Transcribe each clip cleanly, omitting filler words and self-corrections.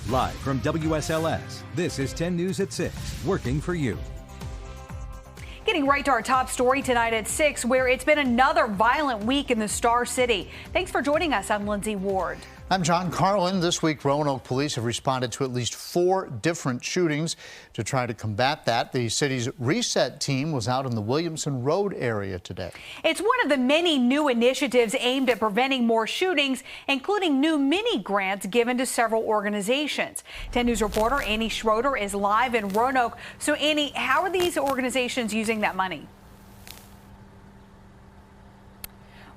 Live from WSLS, this is 10 News at 6, working for you. Getting right to our top story tonight at 6, where it's been another violent week in the Star City. Thanks for joining us. I'm Lindsay Ward. I'm John Carlin. This week, Roanoke police have responded to at least 4 different shootings. To try to combat that, the city's reset team was out in the Williamson Road area today. It's one of the many new initiatives aimed at preventing more shootings, including new mini grants given to several organizations. 10 News reporter Annie Schroeder is live in Roanoke. So, Annie, how are these organizations using that money?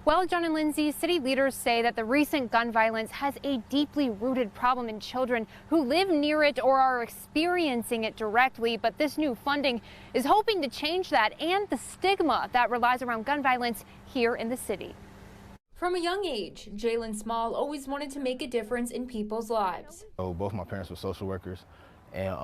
Well, John and Lindsay, city leaders say that the recent gun violence has a deeply rooted problem in children who live near it or are experiencing it directly. But this new funding is hoping to change that and the stigma that relies around gun violence here in the city. From a young age, Jalen Small always wanted to make a difference in people's lives. So both my parents were social workers, and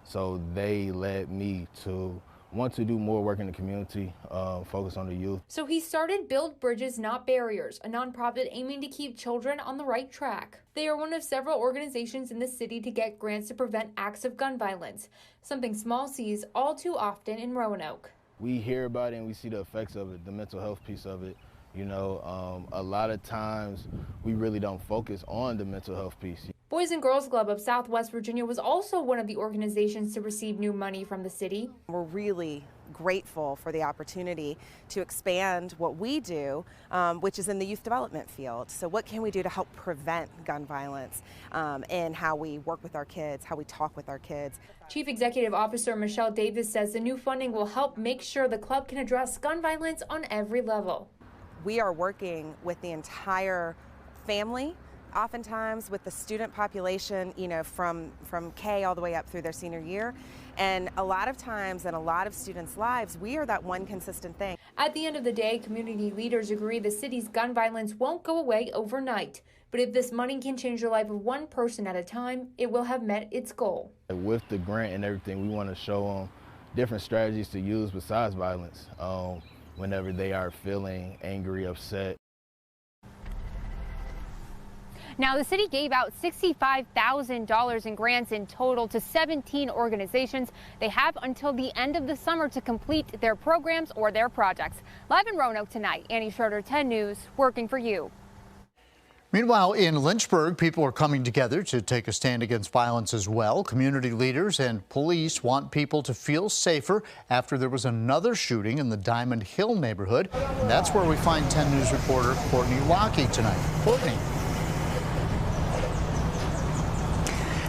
so they led me to want to do more work in the community, focus on the youth. So he started Build Bridges Not Barriers, a nonprofit aiming to keep children on the right track. They are one of several organizations in the city to get grants to prevent acts of gun violence, something Small sees all too often in Roanoke. We hear about it and we see the effects of it, the mental health piece of it. You know, a lot of times we really don't focus on the mental health piece. Boys and Girls Club of Southwest Virginia was also one of the organizations to receive new money from the city. We're really grateful for the opportunity to expand what we do, which is in the youth development field. So what can we do to help prevent gun violence and how we work with our kids, how we talk with our kids. Chief Executive Officer Michelle Davis says the new funding will help make sure the club can address gun violence on every level. We are working with the entire family, oftentimes with the student population, you know, from K all the way up through their senior year. And a lot of times in a lot of students' lives, we are that one consistent thing. At the end of the day, community leaders agree the city's gun violence won't go away overnight. But if this money can change the life of one person at a time, it will have met its goal. With the grant and everything, we want to show them different strategies to use besides violence whenever they are feeling angry, upset. Now, the city gave out $65,000 in grants in total to 17 organizations. They have until the end of the summer to complete their programs or their projects. Live in Roanoke tonight, Annie Schroeder, 10 News, working for you. Meanwhile, in Lynchburg, people are coming together to take a stand against violence as well. Community leaders and police want people to feel safer after there was another shooting in the Diamond Hill neighborhood. And that's where we find 10 News reporter Courtney Lockie tonight. Courtney.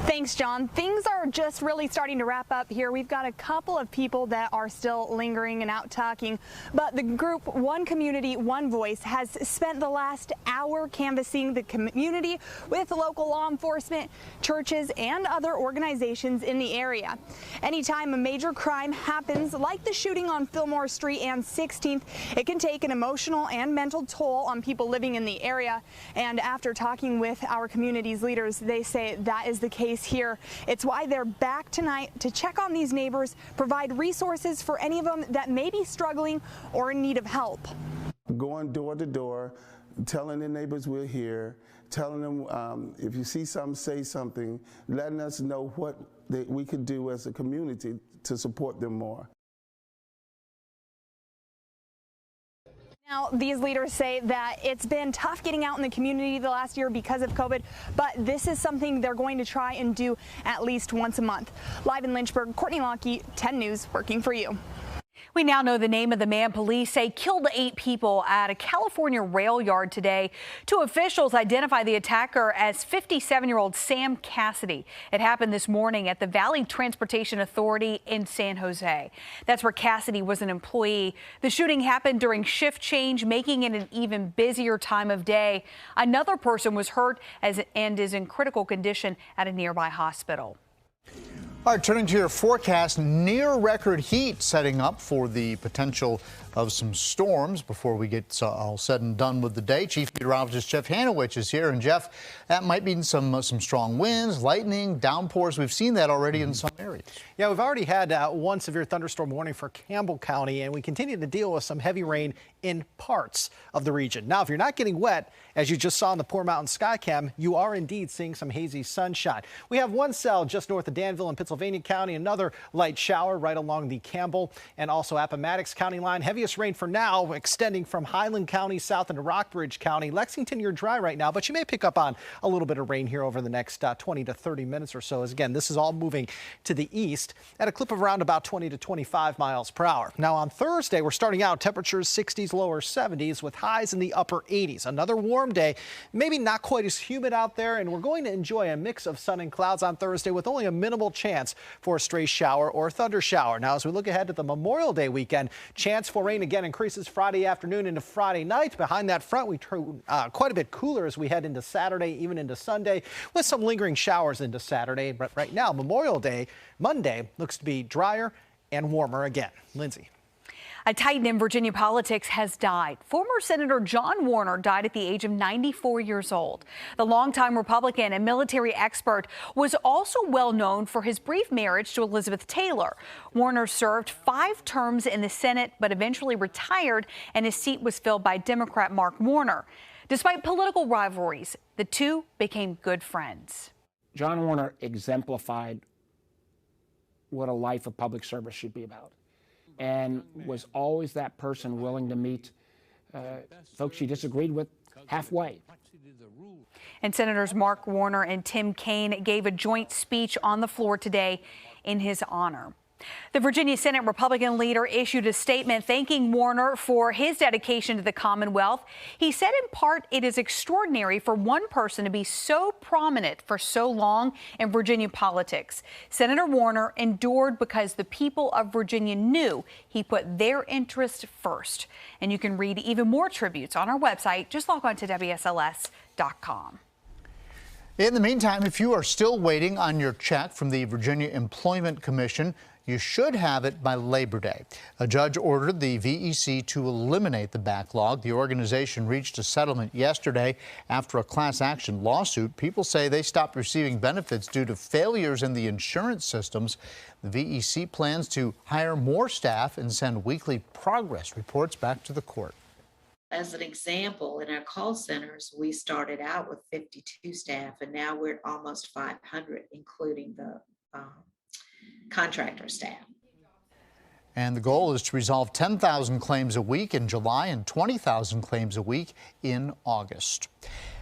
Thanks, John. Things are just really starting to wrap up here. We've got a couple of people that are still lingering and out talking, but the group One Community, One Voice has spent the last hour canvassing the community with local law enforcement, churches, and other organizations in the area. Anytime a major crime happens, like the shooting on Fillmore Street and 16th, it can take an emotional and mental toll on people living in the area. And after talking with our community's leaders, they say that is the case here. It's why they're back tonight to check on these neighbors, provide resources for any of them that may be struggling or in need of help. Going door to door, telling the neighbors we're here, telling them if you see something, say something, letting us know what we could do as a community to support them more. Now, these leaders say that it's been tough getting out in the community the last year because of COVID, but this is something they're going to try and do at least once a month. Live in Lynchburg, Courtney Lockie, 10 News, working for you. We now know the name of the man police say killed 8 people at a California rail yard today. 2 officials identify the attacker as 57-year-old Sam Cassidy. It happened this morning at the Valley Transportation Authority in San Jose. That's where Cassidy was an employee. The shooting happened during shift change, making it an even busier time of day. Another person was hurt and is in critical condition at a nearby hospital. All right, turning to your forecast, near record heat setting up for the potential of some storms before we get all said and done with the day. Chief Meteorologist Jeff Hanowich is here. And Jeff, that might mean some strong winds, lightning, downpours. We've seen that already in some areas. Yeah, we've already had one severe thunderstorm warning for Campbell County, and we continue to deal with some heavy rain in parts of the region. Now, if you're not getting wet, as you just saw in the Poor Mountain Skycam, you are indeed seeing some hazy sunshine. We have one cell just north of Danville in Pittsylvania County, another light shower right along the Campbell and also Appomattox County line. Heaviest rain for now extending from Highland County south into Rockbridge County. Lexington, you're dry right now, but you may pick up on a little bit of rain here over the next 20 to 30 minutes or so. As again, this is all moving to the east at a clip of around about 20 to 25 miles per hour. Now on Thursday, we're starting out temperatures 60s, lower 70s with highs in the upper 80s. Another warm day, maybe not quite as humid out there, and we're going to enjoy a mix of sun and clouds on Thursday with only a minimal chance for a stray shower or thunder shower. Now, as we look ahead to the Memorial Day weekend, chance for rain again increases Friday afternoon into Friday night. Behind that front, we turn quite a bit cooler as we head into Saturday, even into Sunday, with some lingering showers into Saturday. But right now, Memorial Day, Monday, looks to be drier and warmer again. Lindsay. A titan in Virginia politics has died. Former Senator John Warner died at the age of 94 years old. The longtime Republican and military expert was also well known for his brief marriage to Elizabeth Taylor. Warner served 5 terms in the Senate, but eventually retired, and his seat was filled by Democrat Mark Warner. Despite political rivalries, the two became good friends. John Warner exemplified what a life of public service should be about, and was always that person willing to meet folks she disagreed with halfway. And Senators Mark Warner and Tim Kaine gave a joint speech on the floor today in his honor. The Virginia Senate Republican leader issued a statement thanking Warner for his dedication to the Commonwealth. He said in part it is extraordinary for one person to be so prominent for so long in Virginia politics. Senator Warner endured because the people of Virginia knew he put their interest first. And you can read even more tributes on our website. Just log on to WSLS.com. In the meantime, if you are still waiting on your check from the Virginia Employment Commission, you should have it by Labor Day. A judge ordered the VEC to eliminate the backlog. The organization reached a settlement yesterday after a class action lawsuit. People say they stopped receiving benefits due to failures in the insurance systems. The VEC plans to hire more staff and send weekly progress reports back to the court. As an example, in our call centers, we started out with 52 staff, and now we're at almost 500, including the contractor staff. And the goal is to resolve 10,000 claims a week in July and 20,000 claims a week in August.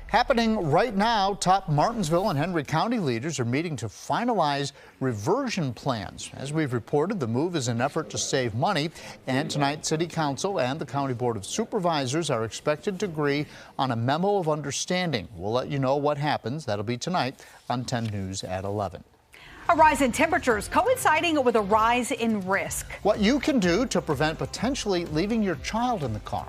Happening right now, top Martinsville and Henry County leaders are meeting to finalize reversion plans. As we've reported, the move is an effort to save money, and tonight City Council and the County Board of Supervisors are expected to agree on a memo of understanding. We'll let you know what happens. That'll be tonight on 10 News at 11. A rise in temperatures coinciding with a rise in risk. What you can do to prevent potentially leaving your child in the car.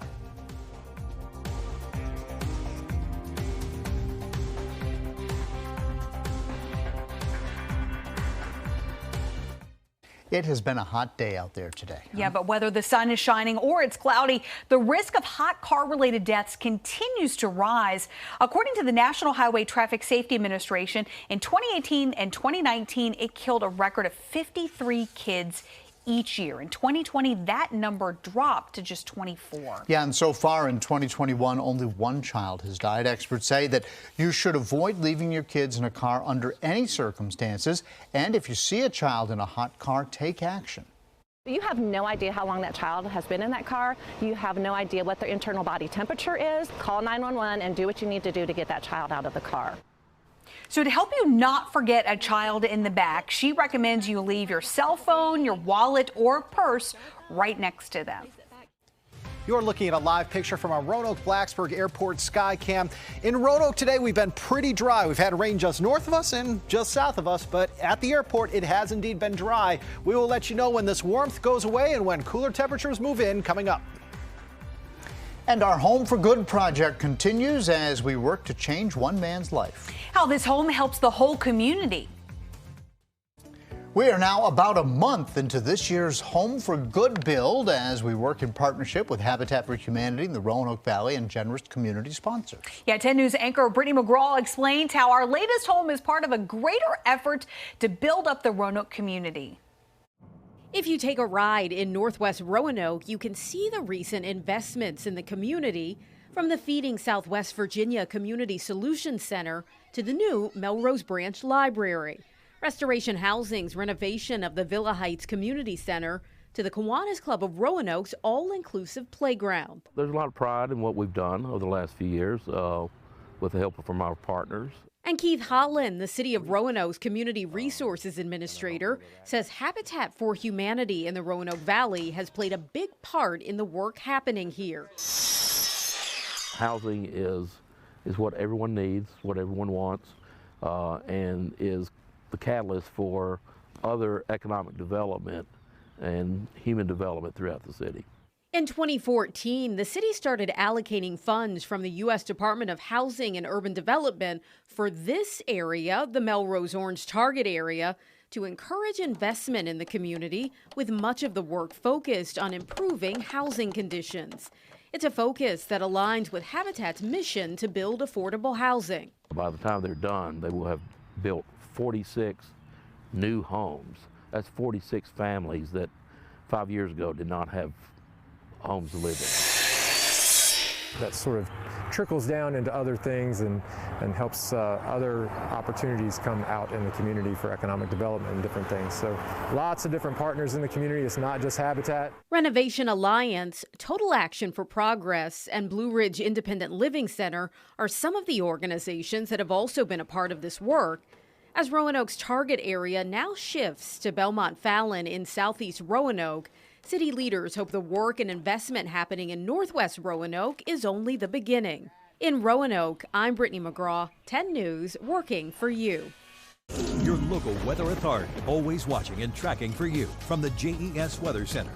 It has been a hot day out there today. Yeah, but whether the sun is shining or it's cloudy, the risk of hot car-related deaths continues to rise. According to the National Highway Traffic Safety Administration, in 2018 and 2019, it killed a record of 53 kids each year. In 2020, that number dropped to just 24. Yeah, and so far in 2021, only one child has died. Experts say that you should avoid leaving your kids in a car under any circumstances. And if you see a child in a hot car, take action. You have no idea how long that child has been in that car. You have no idea what their internal body temperature is. Call 911 and do what you need to do to get that child out of the car. So to help you not forget a child in the back, she recommends you leave your cell phone, your wallet, or purse right next to them. You're looking at a live picture from our Roanoke-Blacksburg Airport Skycam. In Roanoke today, we've been pretty dry. We've had rain just north of us and just south of us, but at the airport, it has indeed been dry. We will let you know when this warmth goes away and when cooler temperatures move in coming up. And our Home for Good project continues as we work to change one man's life. How this home helps the whole community. We are now about a month into this year's Home for Good build as we work in partnership with Habitat for Humanity in the Roanoke Valley and generous community sponsors. Yeah, 10 News anchor Brittany McGraw explains how our latest home is part of a greater effort to build up the Roanoke community. If you take a ride in Northwest Roanoke, you can see the recent investments in the community, from the Feeding Southwest Virginia Community Solutions Center to the new Melrose Branch Library. Restoration Housing's renovation of the Villa Heights Community Center to the Kiwanis Club of Roanoke's all-inclusive playground. There's a lot of pride in what we've done over the last few years with the help from our partners. And Keith Holland, the City of Roanoke's Community Resources Administrator, says Habitat for Humanity in the Roanoke Valley has played a big part in the work happening here. Housing is what everyone needs, what everyone wants, and is the catalyst for other economic development and human development throughout the city. In 2014, the city started allocating funds from the U.S. Department of Housing and Urban Development for this area, the Melrose Orange Target area, to encourage investment in the community, with much of the work focused on improving housing conditions. It's a focus that aligns with Habitat's mission to build affordable housing. By the time they're done, they will have built 46 new homes. That's 46 families that 5 years ago did not have homes to live in. That sort of trickles down into other things and helps other opportunities come out in the community for economic development and different things. So lots of different partners in the community. It's not just Habitat. Renovation Alliance, Total Action for Progress, and Blue Ridge Independent Living Center are some of the organizations that have also been a part of this work. As Roanoke's target area now shifts to Belmont Fallon in southeast Roanoke, city leaders hope the work and investment happening in northwest Roanoke is only the beginning. In Roanoke, I'm Brittany McGraw, 10 News, working for you. Your local weather authority, always watching and tracking for you from the JES Weather Center.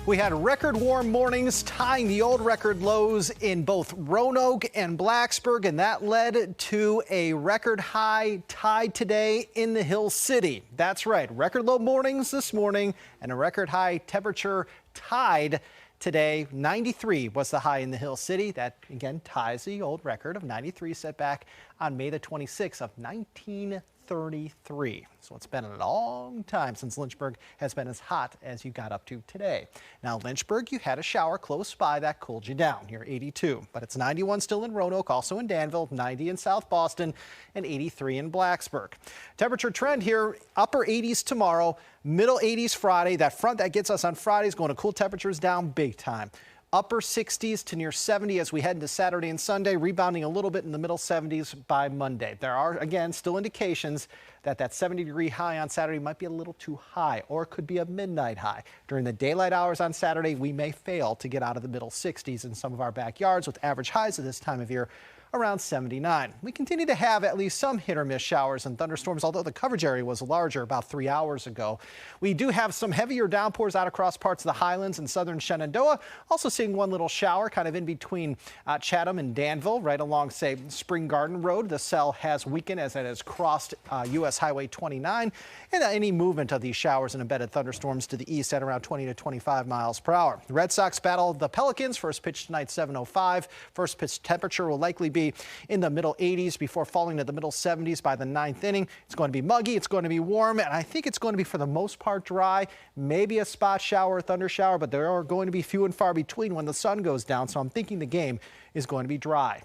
We had record warm mornings, tying the old record lows in both Roanoke and Blacksburg, and that led to a record high tide today in the Hill City. That's right, record low mornings this morning and a record high temperature tide today. 93 was the high in the Hill City. That again ties the old record of 93 set back on May the 26th of 1933. So it's been a long time since Lynchburg has been as hot as you got up to today. Now, Lynchburg, you had a shower close by that cooled you down. You're 82, but it's 91 still in Roanoke, also in Danville, 90 in South Boston, and 83 in Blacksburg. Temperature trend here, upper 80s tomorrow, middle 80s Friday. That front that gets us on Friday is going to cool temperatures down big time. Upper 60s to near 70 as we head into Saturday and Sunday, rebounding a little bit in the middle 70s by Monday. There are, again, still indications that 70-degree high on Saturday might be a little too high, or it could be a midnight high. During the daylight hours on Saturday, we may fail to get out of the middle 60s in some of our backyards, with average highs at this time of year around 79. We continue to have at least some hit or miss showers and thunderstorms, although the coverage area was larger about 3 hours ago. We do have some heavier downpours out across parts of the Highlands and southern Shenandoah. Also seeing one little shower kind of in between Chatham and Danville, right along, say, Spring Garden Road. The cell has weakened as it has crossed U.S. Highway 29. And any movement of these showers and embedded thunderstorms to the east at around 20 to 25 miles per hour. The Red Sox battle the Pelicans. First pitch tonight, 7:05. First pitch temperature will likely be in the middle 80s before falling to the middle 70s by the 9th inning. It's going to be muggy, it's going to be warm, and I think it's going to be for the most part dry. Maybe a spot shower or thunder shower, but there are going to be few and far between when the sun goes down, so I'm thinking the game is going to be dry.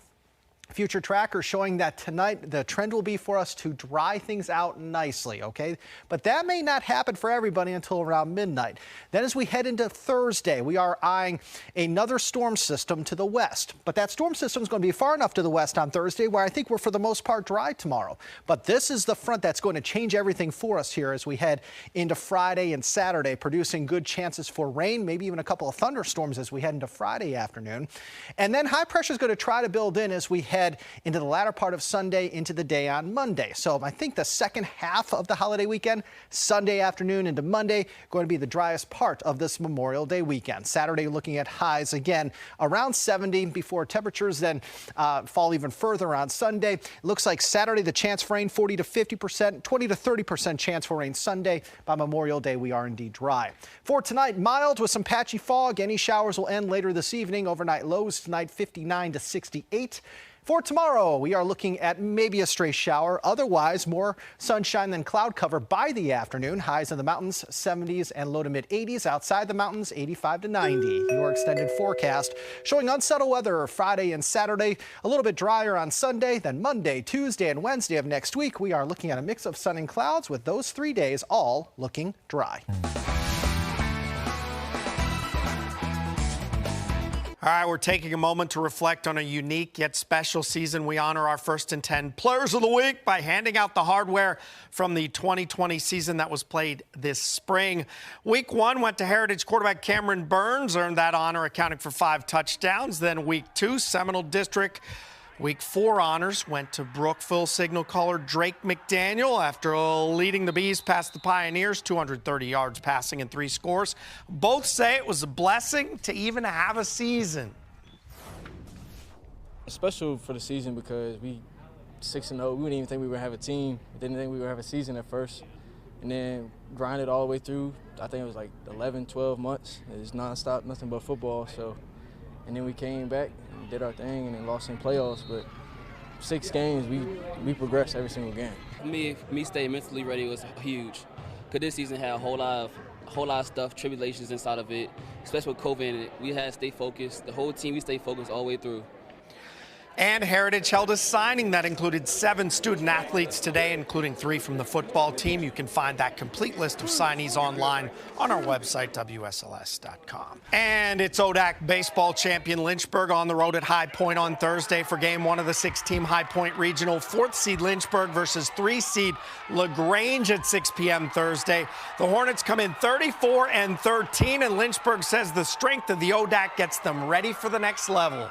Future tracker showing that tonight the trend will be for us to dry things out nicely, okay? But that may not happen for everybody until around midnight. Then as we head into Thursday, we are eyeing another storm system to the west. But that storm system is going to be far enough to the west on Thursday where I think we're for the most part dry tomorrow. But this is the front that's going to change everything for us here as we head into Friday and Saturday, producing good chances for rain, maybe even a couple of thunderstorms as we head into Friday afternoon. And then high pressure is going to try to build in as we head ahead into the latter part of Sunday into the day on Monday. So I think the second half of the holiday weekend, Sunday afternoon into Monday, going to be the driest part of this Memorial Day weekend. Saturday looking at highs again around 70 before temperatures then fall even further on Sunday. It looks like Saturday the chance for rain 40 to 50%, 20 to 30% chance for rain Sunday. By Memorial Day we are indeed dry. For tonight, mild with some patchy fog. Any showers will end later this evening. Overnight lows tonight 59 to 68. For tomorrow, we are looking at maybe a stray shower. Otherwise, more sunshine than cloud cover by the afternoon. Highs in the mountains, 70s and low to mid 80s. Outside the mountains, 85 to 90. Your extended forecast showing unsettled weather Friday and Saturday. A little bit drier on Sunday. Then Monday, Tuesday, and Wednesday of next week, we are looking at a mix of sun and clouds with those 3 days all looking dry. All right, we're taking a moment to reflect on a unique yet special season. We honor our first and 10 Players of the Week by handing out the hardware from the 2020 season that was played this spring. Week 1 went to Heritage quarterback Cameron Burns, earned that honor, accounting for 5 touchdowns. Then Week 2, Seminole District. Week 4 honors went to Brookville signal caller Drake McDaniel after leading the Bees past the Pioneers, 230 yards passing and 3 scores. Both say it was a blessing to even have a season. It's special for the season because we 6-0. We didn't even think we were going to have a team. We didn't think we were going to have a season at first. And then grinded all the way through. I think it was like 11, 12 months. It was nonstop, nothing but football. And then we came back and did our thing and then lost in playoffs. But 6 games, we progressed every single game. Me staying mentally ready was huge. Because this season had a whole lot of stuff, tribulations inside of it, especially with COVID in it. We had to stay focused. The whole team, we stayed focused all the way through. And Heritage held a signing that included 7 student athletes today, including 3 from the football team. You can find that complete list of signees online on our website, WSLS.com. And it's ODAC baseball champion Lynchburg on the road at High Point on Thursday for game 1 of the 6-team High Point Regional. 4th seed Lynchburg versus 3 seed LaGrange at 6 p.m. Thursday. The Hornets come in 34-13, and Lynchburg says the strength of the ODAC gets them ready for the next level.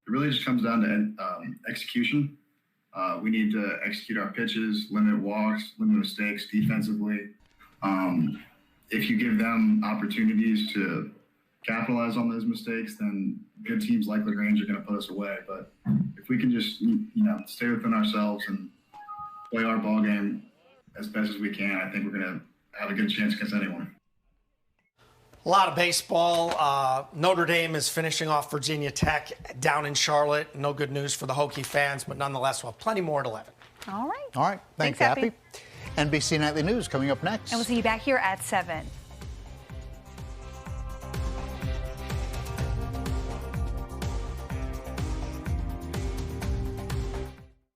It really just comes down to execution. We need to execute our pitches, limit walks, limit mistakes defensively. If you give them opportunities to capitalize on those mistakes, then good teams like LaGrange are going to put us away. But if we can just, stay within ourselves and play our ball game as best as we can, I think we're going to have a good chance against anyone. A lot of baseball. Notre Dame is finishing off Virginia Tech down in Charlotte. No good news for the Hokie fans, but nonetheless, we'll have plenty more at 11. All right. All right. Thanks, Happy. NBC Nightly News coming up next. And we'll see you back here at 7.